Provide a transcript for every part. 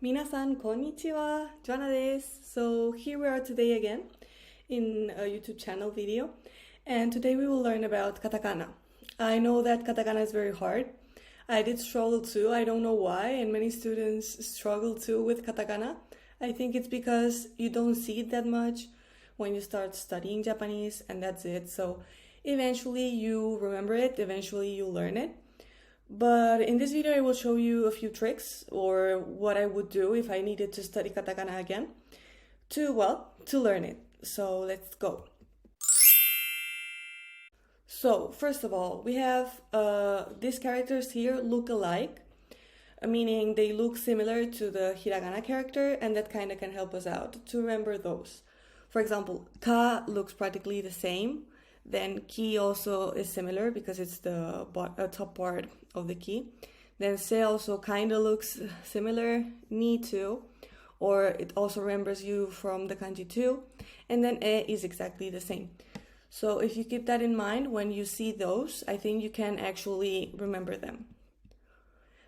皆さん、こんにちは。Joanna です。So here we are today again in a YouTube channel video. And today we will learn about katakana. I know that katakana is very hard. I did struggle too. I don't know why. And many students struggle too with katakana. I think it's because you don't see it that much when you start studying Japanese, and that's it. So eventually you remember it, eventually you learn it. But in this video, I will show you a few tricks or what I would do if I needed to study katakana again to learn it. So let's go. So first of all, we have these characters here look alike, meaning they look similar to the hiragana character, and that kind of can help us out to remember those. For example, ka looks practically the same. Then ki also is similar because it's the top part of the ki. Then se also kind of looks similar, ni too, or it also remembers you from the kanji too. And then e is exactly the same. So if you keep that in mind when you see those, I think you can actually remember them.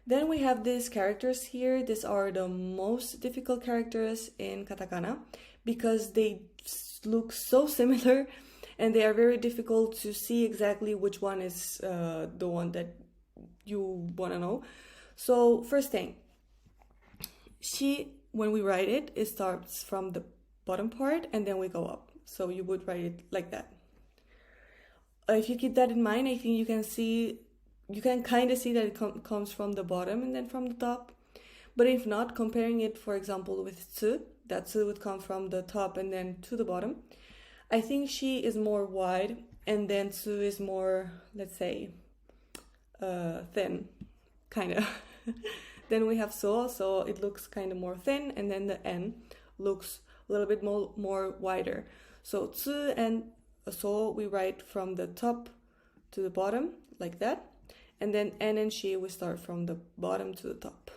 Then we have these characters here. These are the most difficult characters in katakana because they look so similar and they are very difficult to see exactly which one is the one that you want to know. So first thing, when we write it, it starts from the bottom part and then we go up. So you would write it like that. If you keep that in mind, I think you can kind of see that it comes from the bottom and then from the top. But if not, comparing it, for example, with tsu, that tsu would come from the top and then to the bottom. I think she is more wide and then tsu is more, let's say, thin, kind of. Then we have so it looks kind of more thin, and then the n looks a little bit more wider. So tsu and so we write from the top to the bottom like that, and then n and she we start from the bottom to the top.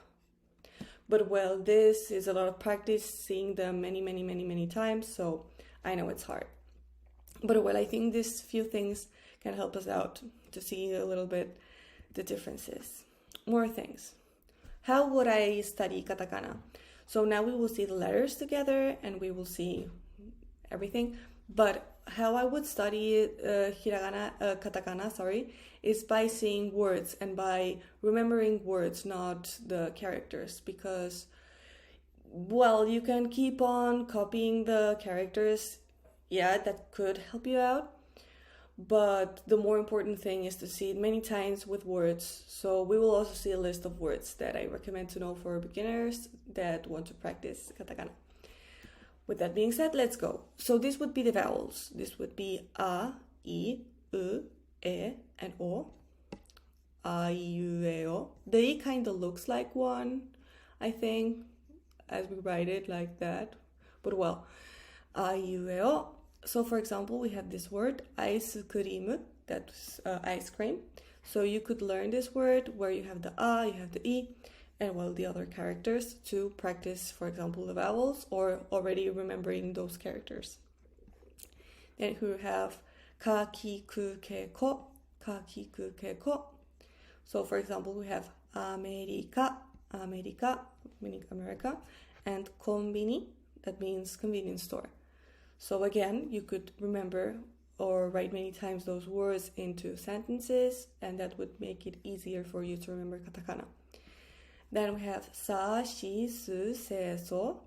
But well, this is a lot of practice, seeing them many times, so I know it's hard. But well, I think these few things can help us out to see a little bit the differences. More things. How would I study katakana? So now we will see the letters together and we will see everything. But how I would study katakana, is by seeing words and by remembering words, not the characters. Because, well, you can keep on copying the characters. Yeah, that could help you out. But the more important thing is to see it many times with words. So we will also see a list of words that I recommend to know for beginners that want to practice katakana. With that being said, let's go. So this would be the vowels. This would be a, I, u, e, and o. A, I, u, e, o. The I kind of looks like one, I think, as we write it like that. But well, a, I, u, e, o. So for example, we have this word, ice cream, that's ice cream. So you could learn this word where you have the a, you have the I, and well, the other characters to practice, for example, the vowels or already remembering those characters. Then we have ka, ki, ku, ke, ko, ka, ki, ku, ke, ko. So for example, we have America, meaning America, and konbini, that means convenience store. So again, you could remember or write many times those words into sentences, and that would make it easier for you to remember katakana. Then we have sa, shi, su, se, so.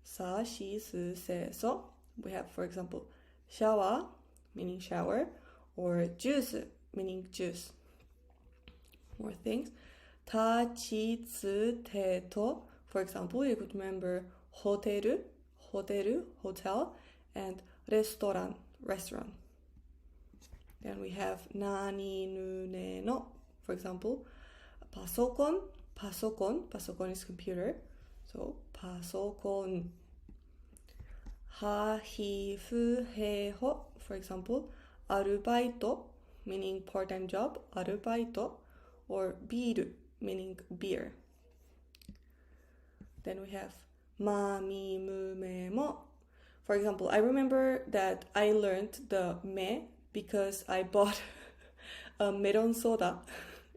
Sa, shi, su, se, so. We have, for example, shawa, meaning shower, or juice, meaning juice. More things. Ta, chi, tsu, te, to. For example, you could remember hoteru, hotel, and restaurant. Then we have nani, nu, ne, no. For example, pasokon is computer. So pasokon. Ha, hi, fu, he, ho. For example, arubaito, meaning part-time job, arubaito, or biru, meaning beer. Then we have ma, mi, mu, me, mo. For example, I remember that I learned the me because I bought a melon soda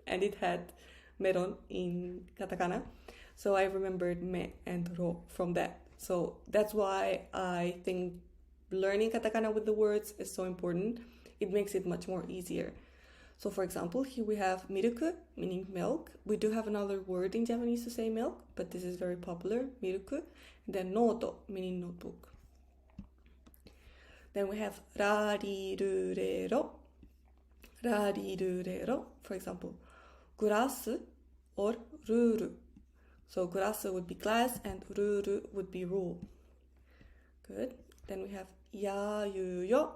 and it had melon in katakana. So I remembered me and ro from that. So that's why I think learning katakana with the words is so important. It makes it much more easier. So for example, here we have miruku, meaning milk. We do have another word in Japanese to say milk, but this is very popular, miruku. And then noto, meaning notebook. Then we have rarirurero. Rarirurero, for example, glass or ruru. So glass would be glass and ruru would be rule. Good. Then we have yayuyo.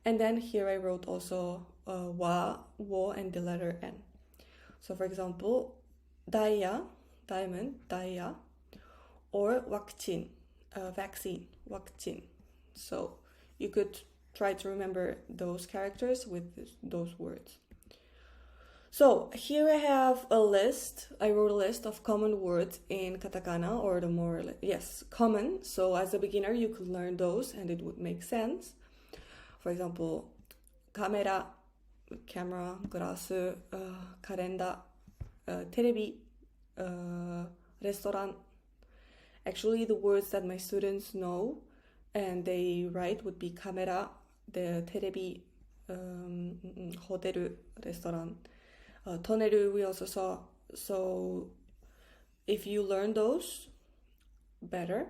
And then here I wrote also wa, wo, and the letter n. So for example, daya, diamond, daya, or vaccine, vaccine, vaccine. So you could try to remember those characters with those words. So here I have a list. I wrote a list of common words in katakana, or the more, yes, common. So as a beginner, you could learn those and it would make sense. For example, camera, camera, glass, calendar, terebi, restaurant. Actually, the words that my students know and they write would be camera, the terebi, hotel, restaurant, toneru we also saw. So if you learn those, better.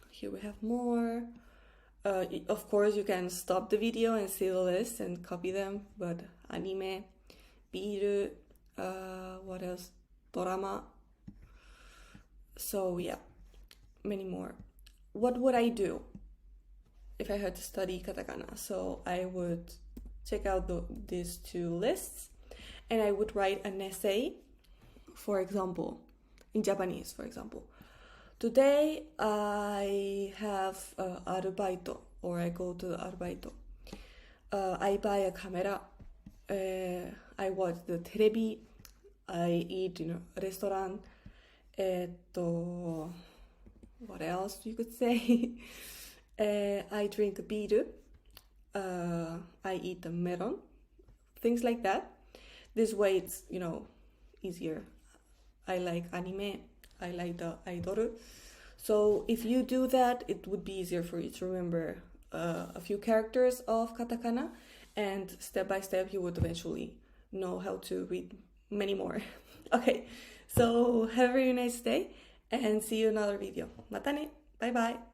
Here we have more. Of course, you can stop the video and see the list and copy them, but anime, biru, what else? Dorama. So yeah, many more. What would I do if I had to study katakana? So I would check out these two lists and I would write an essay, for example, in Japanese, for example. Today I have arubaito, or I go to the arubaito. I buy a camera, I watch the terebi, I eat in a restaurant, what else you could say? I drink a biru, I eat a melon, things like that. This way it's, easier. I like anime, I like the idol. So if you do that, it would be easier for you to remember a few characters of katakana, and step by step you would eventually know how to read many more. Okay, so have a very nice day and see you in another video. Mata ne! Bye bye!